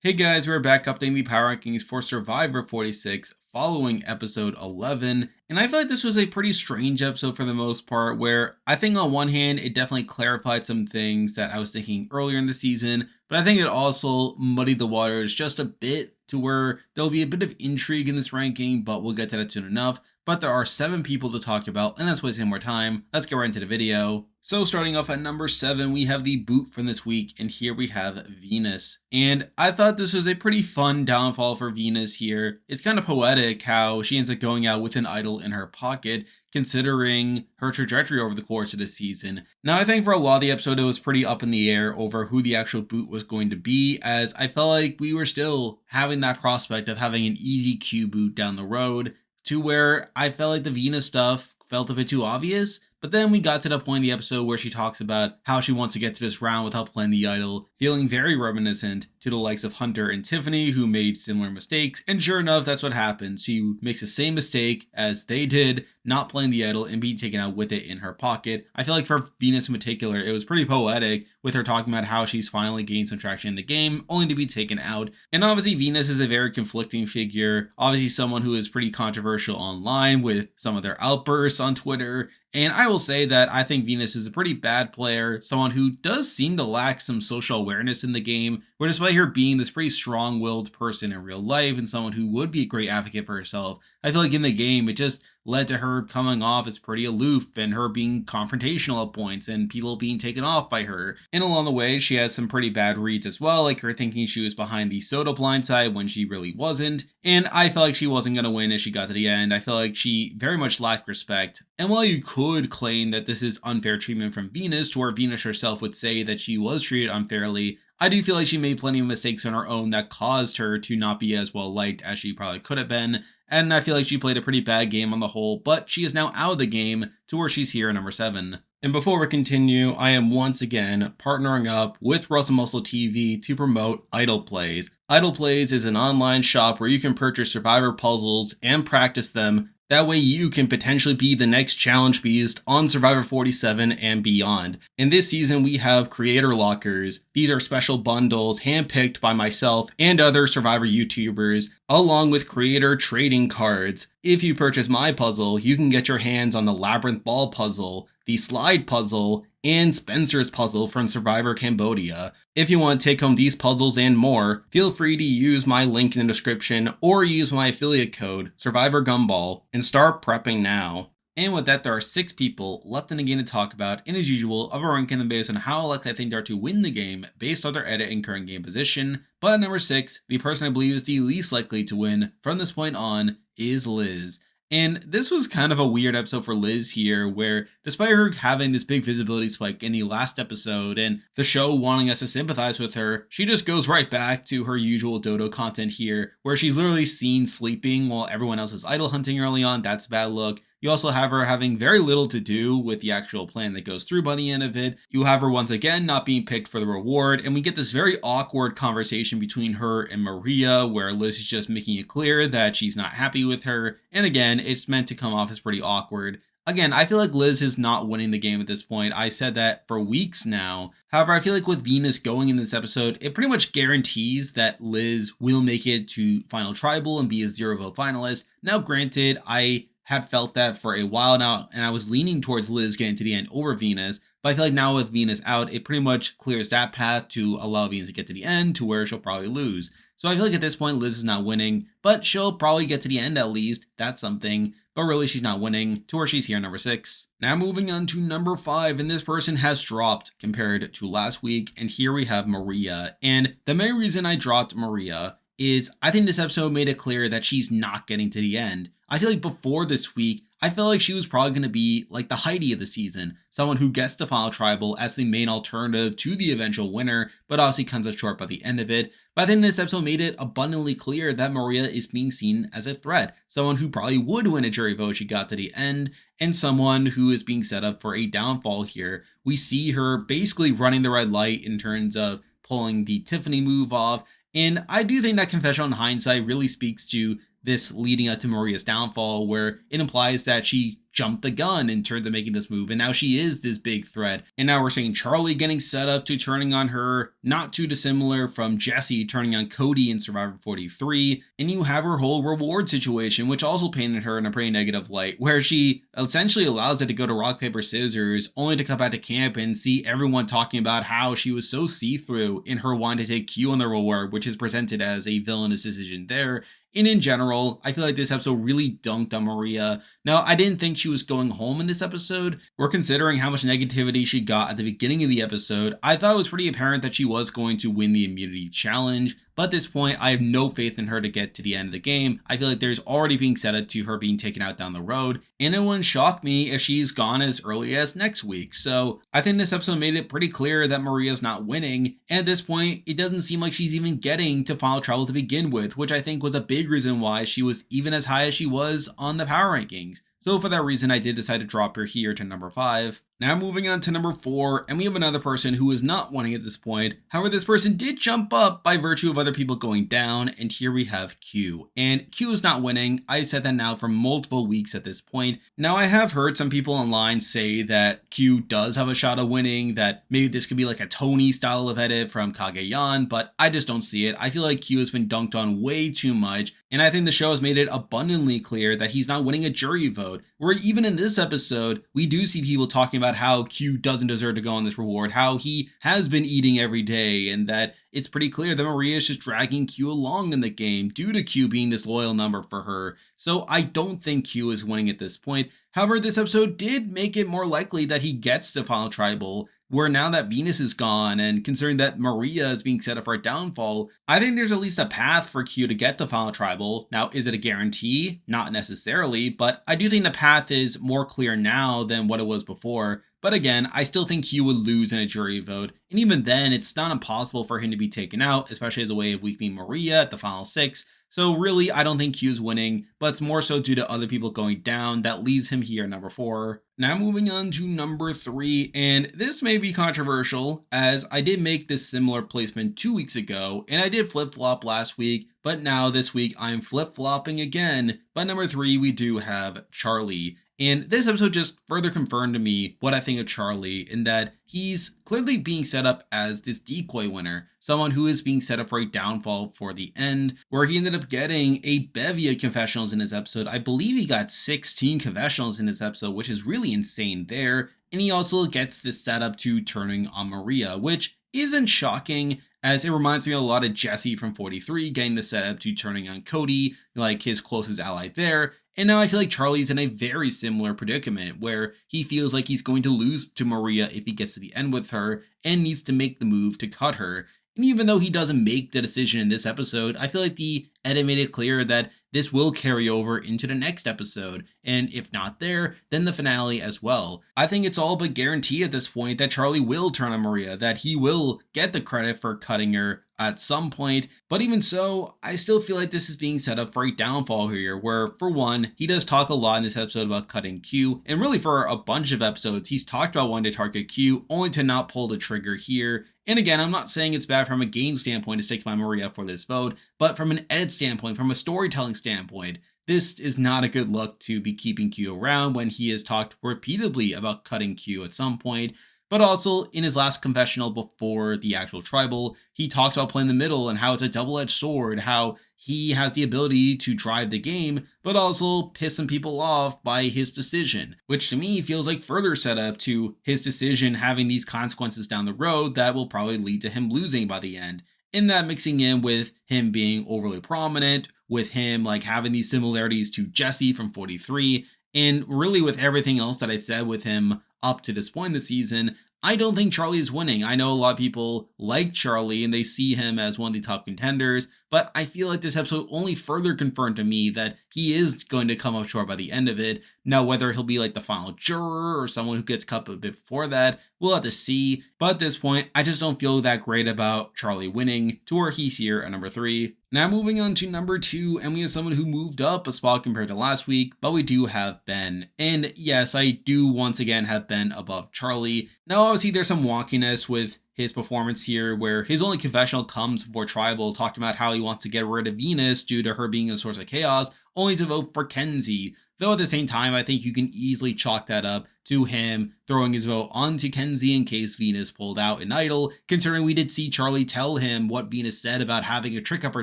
Hey guys, we're back updating the power rankings for Survivor 46 following episode 11. And I feel like this was a pretty strange episode for the most part, where I think on one hand, it definitely clarified some things that I was thinking earlier in the season, but I think it also muddied the waters just a bit to where there'll be a bit of intrigue in this ranking, but we'll get to that soon enough. But there are 7 people to talk about, and let's waste any more time. Let's get right into the video. So starting off at number 7, we have the boot from this week, and here we have Venus. And I thought this was a pretty fun downfall for Venus here. It's kind of poetic how she ends up going out with an idol in her pocket, considering her trajectory over the course of the season. Now, I think for a lot of the episode, it was pretty up in the air over who the actual boot was going to be, as I felt like we were still having that prospect of having an easy Q boot down the road, to where I felt like the Venus stuff felt a bit too obvious. But then we got to the point in the episode where she talks about how she wants to get to this round without playing the idol, feeling very reminiscent to the likes of Hunter and Tiffany, who made similar mistakes. And sure enough, that's what happens. She makes the same mistake as they did, not playing the idol and being taken out with it in her pocket. I feel like for Venus in particular, it was pretty poetic with her talking about how she's finally gained some traction in the game, only to be taken out. And obviously Venus is a very conflicting figure, obviously someone who is pretty controversial online with some of their outbursts on Twitter. And I will say that I think Venus is a pretty bad player, someone who does seem to lack some social awareness in the game, where despite her being this pretty strong-willed person in real life and someone who would be a great advocate for herself, I feel like in the game it just led to her coming off as pretty aloof and her being confrontational at points and people being taken off by her. And along the way, she has some pretty bad reads as well, like her thinking she was behind the soda blindside when she really wasn't. And I felt like she wasn't going to win as she got to the end. I felt like she very much lacked respect. And while you could claim that this is unfair treatment from Venus, to where Venus herself would say that she was treated unfairly, I do feel like she made plenty of mistakes on her own that caused her to not be as well liked as she probably could have been. And I feel like she played a pretty bad game on the whole, but she is now out of the game to where she's here at number 7. And before we continue, I am once again partnering up with Russell Muscle TV to promote Idle Plays. Idle Plays is an online shop where you can purchase Survivor puzzles and practice them. That way you can potentially be the next challenge beast on Survivor 47 and beyond. In this season, we have creator lockers. These are special bundles handpicked by myself and other Survivor YouTubers, along with creator trading cards. If you purchase my puzzle, you can get your hands on the Labyrinth Ball puzzle, the Slide puzzle, and Spencer's puzzle from Survivor Cambodia. If you want to take home these puzzles and more, feel free to use my link in the description or use my affiliate code, Survivor Gumball, and start prepping now. And with that, there are 6 people left in the game to talk about, and as usual, I'll be ranking them based on how likely I think they are to win the game based on their edit and current game position. But at number 6, the person I believe is the least likely to win from this point on is Liz. And this was kind of a weird episode for Liz here, where despite her having this big visibility spike in the last episode and the show wanting us to sympathize with her, she just goes right back to her usual dodo content here, where she's literally seen sleeping while everyone else is idol hunting early on. That's a bad look. You also have her having very little to do with the actual plan that goes through by the end of it. You have her once again not being picked for the reward, and we get this very awkward conversation between her and Maria, where Liz is just making it clear that she's not happy with her, and again, it's meant to come off as pretty awkward. Again, I feel like Liz is not winning the game at this point. I said that for weeks now. However, I feel like with Venus going in this episode, it pretty much guarantees that Liz will make it to Final Tribal and be a 0-vote finalist. Now, granted, I had felt that for a while now, and I was leaning towards Liz getting to the end over Venus, but I feel like now with Venus out, it pretty much clears that path to allow Venus to get to the end to where she'll probably lose. So I feel like at this point, Liz is not winning, but she'll probably get to the end at least. That's something. But really, she's not winning to where she's here, number 6. Now moving on to number 5, and this person has dropped compared to last week, and here we have Maria. And the main reason I dropped Maria is I think this episode made it clear that she's not getting to the end. I feel like before this week, I felt like she was probably going to be like the Heidi of the season, someone who gets to Final Tribal as the main alternative to the eventual winner, but obviously comes up short by the end of it. But I think this episode made it abundantly clear that Maria is being seen as a threat, someone who probably would win a jury vote if she got to the end, and someone who is being set up for a downfall here. We see her basically running the red light in terms of pulling the Tiffany move off, and I do think that confessional in hindsight really speaks to this leading up to Maria's downfall, where it implies that she jumped the gun in terms of making this move, and now she is this big threat. And now we're seeing Charlie getting set up to turning on her, not too dissimilar from Jesse turning on Cody in Survivor 43. And you have her whole reward situation, which also painted her in a pretty negative light, where she essentially allows it to go to rock, paper, scissors, only to come back to camp and see everyone talking about how she was so see-through in her wanting to take Q on the reward, which is presented as a villainous decision there. And in general, I feel like this episode really dunked on Maria. Now, I didn't think she was going home in this episode, or considering how much negativity she got at the beginning of the episode, I thought it was pretty apparent that she was going to win the immunity challenge. But at this point, I have no faith in her to get to the end of the game. I feel like there's already being set up to her being taken out down the road, and it wouldn't shock me if she's gone as early as next week. So I think this episode made it pretty clear that Maria's not winning, and at this point, it doesn't seem like she's even getting to Final Tribal to begin with, which I think was a big reason why she was even as high as she was on the power rankings. So for that reason, I did decide to drop her here to number 5. Now moving on to number 4, and we have another person who is not winning at this point. However, this person did jump up by virtue of other people going down, and here we have Q. And Q is not winning. I've said that now for multiple weeks at this point. Now I have heard some people online say that Q does have a shot of winning, that maybe this could be like a Tony style of edit from Kage-yan, but I just don't see it. I feel like Q has been dunked on way too much, and I think the show has made it abundantly clear that he's not winning a jury vote, where even in this episode, we do see people talking about how Q doesn't deserve to go on this reward, how he has been eating every day, and that it's pretty clear that Maria is just dragging Q along in the game due to Q being this loyal number for her. So I don't think Q is winning at this point. However, this episode did make it more likely that he gets to Final Tribal, where now that Venus is gone, and considering that Maria is being set up for a downfall, I think there's at least a path for Q to get to Final Tribal. Now, is it a guarantee? Not necessarily, but I do think the path is more clear now than what it was before. But again, I still think Q would lose in a jury vote, and even then, it's not impossible for him to be taken out, especially as a way of weakening Maria at the final 6. So really, I don't think Q's winning, but it's more so due to other people going down that leaves him here number 4. Now moving on to number 3, and this may be controversial, as I did make this similar placement 2 weeks ago, and I did flip-flop last week, but now this week I'm flip-flopping again. But number 3, we do have Charlie. And this episode just further confirmed to me what I think of Charlie, in that he's clearly being set up as this decoy winner, someone who is being set up for a downfall for the end, where he ended up getting a bevy of confessionals in his episode. I believe he got 16 confessionals in this episode, which is really insane there. And he also gets this setup to turning on Maria, which isn't shocking, as it reminds me a lot of Jesse from 43 getting the setup to turning on Cody, like his closest ally there. And now I feel like Charlie's in a very similar predicament, where he feels like he's going to lose to Maria if he gets to the end with her, and needs to make the move to cut her. And even though he doesn't make the decision in this episode, I feel like the edit made it clear that this will carry over into the next episode, and if not there, then the finale as well. I think it's all but guaranteed at this point that Charlie will turn on Maria, that he will get the credit for cutting her at some point. But even so, I still feel like this is being set up for a downfall here, where for one, he does talk a lot in this episode about cutting Q, and really for a bunch of episodes, he's talked about wanting to target Q, only to not pull the trigger here. And again, I'm not saying it's bad from a game standpoint to stick by Maria for this vote, but from an edit standpoint, from a storytelling standpoint, this is not a good look to be keeping Q around when he has talked repeatedly about cutting Q at some point. But also, in his last confessional before the actual tribal, he talks about playing the middle and how it's a double-edged sword, how he has the ability to drive the game, but also piss some people off by his decision, which to me feels like further setup to his decision having these consequences down the road that will probably lead to him losing by the end. In that, mixing in with him being overly prominent, with him like having these similarities to Jesse from 43, and really with everything else that I said with him up to this point in the season, I don't think Charlie is winning. I know a lot of people like Charlie and they see him as one of the top contenders, but I feel like this episode only further confirmed to me that he is going to come up short by the end of it. Now, whether he'll be like the final juror or someone who gets cut a bit before that, we'll have to see. But at this point, I just don't feel that great about Charlie winning to where he's here at number 3. Now moving on to number 2, and we have someone who moved up a spot compared to last week, but we do have Ben. And yes, I do once again have Ben above Charlie. Now obviously there's some wonkiness with his performance here, where his only confessional comes before Tribal, talking about how he wants to get rid of Venus due to her being a source of chaos, only to vote for Kenzie. Though at the same time, I think you can easily chalk that up to him throwing his vote onto Kenzie in case Venus pulled out an idol, considering we did see Charlie tell him what Venus said about having a trick up her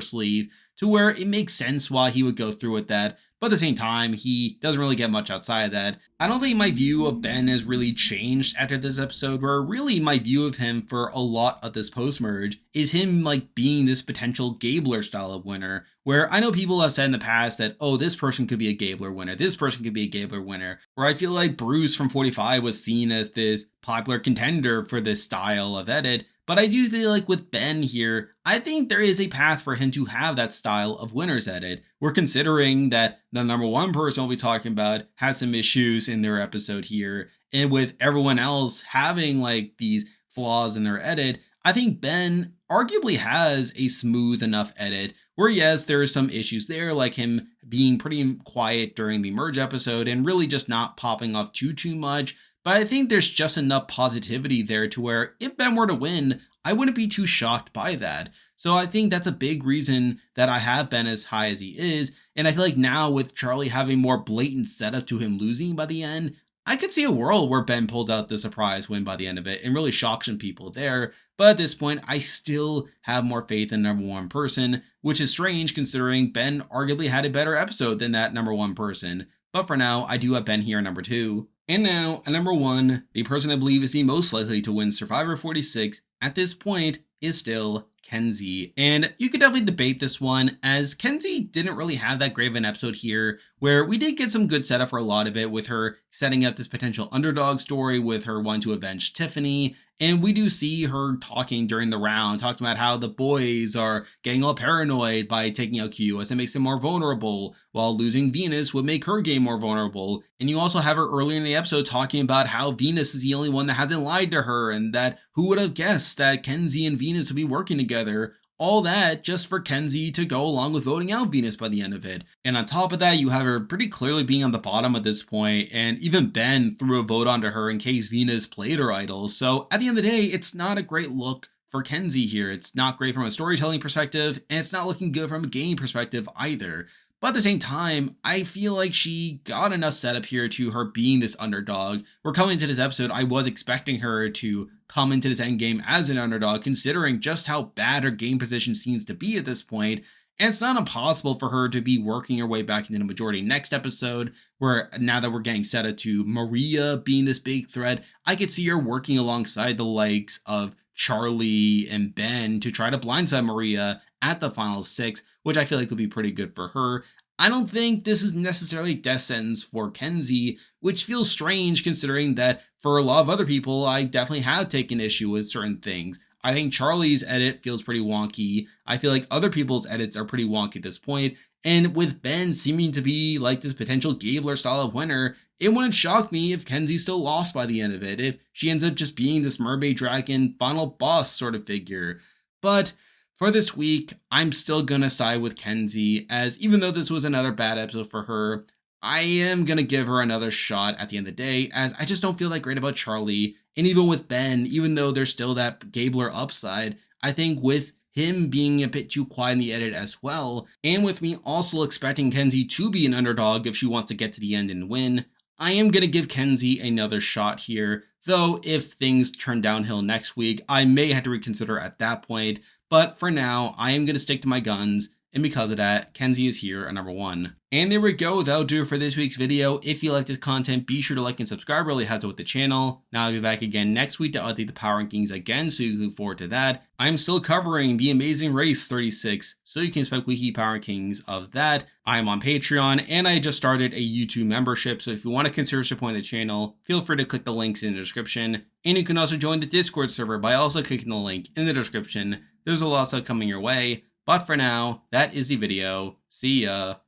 sleeve, to where it makes sense why he would go through with that. But at the same time, he doesn't really get much outside of that. I don't think my view of Ben has really changed after this episode, where really my view of him for a lot of this post-merge is him like being this potential Gabler style of winner, where I know people have said in the past that, oh, this person could be a Gabler winner, this person could be a Gabler winner, where I feel like Bruce from 45 was seen as this popular contender for this style of edit. But I do feel like with Ben here, I think there is a path for him to have that style of winner's edit. We're considering that the number one person we'll be talking about has some issues in their episode here. And with everyone else having like these flaws in their edit, I think Ben arguably has a smooth enough edit where, yes, there are some issues there, like him being pretty quiet during the merge episode and really just not popping off too much. But I think there's just enough positivity there to where if Ben were to win, I wouldn't be too shocked by that. So I think that's a big reason that I have Ben as high as he is. And I feel like now with Charlie having more blatant setup to him losing by the end, I could see a world where Ben pulled out the surprise win by the end of it and really shocks some people there. But at this point, I still have more faith in number one person, which is strange considering Ben arguably had a better episode than that number one person. But for now, I do have Ben here at number two. And now, at number one, the person I believe is the most likely to win Survivor 46 at this point is still Kenzie. And you could definitely debate this one, as Kenzie didn't really have that great of an episode here, where we did get some good setup for a lot of it with her setting up this potential underdog story with her wanting to avenge Tiffany. And we do see her talking during the round, talking about how the boys are getting all paranoid by taking out Q as it makes them more vulnerable, while losing Venus would make her game more vulnerable. And you also have her earlier in the episode talking about how Venus is the only one that hasn't lied to her, and that who would have guessed that Kenzie and Venus would be working together. All that just for Kenzie to go along with voting out Venus by the end of it. And on top of that, you have her pretty clearly being on the bottom at this point, and even Ben threw a vote onto her in case Venus played her idol. So at the end of the day, it's not a great look for Kenzie here. It's not great from a storytelling perspective, and it's not looking good from a game perspective either. But at the same time, I feel like she got enough setup here to her being this underdog. We're coming into this episode, I was expecting her to come into this endgame as an underdog, considering just how bad her game position seems to be at this point. And it's not impossible for her to be working her way back into the majority next episode, where now that we're getting set up to Maria being this big threat, I could see her working alongside the likes of Charlie and Ben to try to blindside Maria at the final six, which I feel like would be pretty good for her. I don't think this is necessarily a death sentence for Kenzie, which feels strange considering that for a lot of other people, I definitely have taken issue with certain things. I think Charlie's edit feels pretty wonky. I feel like other people's edits are pretty wonky at this point. And with Ben seeming to be like this potential Gabler style of winner, it wouldn't shock me if Kenzie still lost by the end of it, if she ends up just being this mermaid dragon final boss sort of figure. But for this week, I'm still gonna side with Kenzie, as even though this was another bad episode for her, I am gonna give her another shot at the end of the day, as I just don't feel that great about Charlie. And even with Ben, even though there's still that Gabler upside, I think with him being a bit too quiet in the edit as well, and with me also expecting Kenzie to be an underdog if she wants to get to the end and win, I am gonna give Kenzie another shot here. Though if things turn downhill next week, I may have to reconsider at that point. But for now, I am going to stick to my guns, and because of that, Kenzie is here at number one. And there we go, that'll do it for this week's video. If you like this content, be sure to like and subscribe, really helps out with the channel. Now I'll be back again next week to update the power rankings again, so you can look forward to that. I'm still covering the Amazing Race 36, so you can expect weekly power rankings of that. I'm on Patreon, and I just started a YouTube membership, so if you want to consider supporting the channel, feel free to click the links in the description. And you can also join the Discord server by also clicking the link in the description. There's a lot of stuff coming your way, but for now, that is the video. See ya.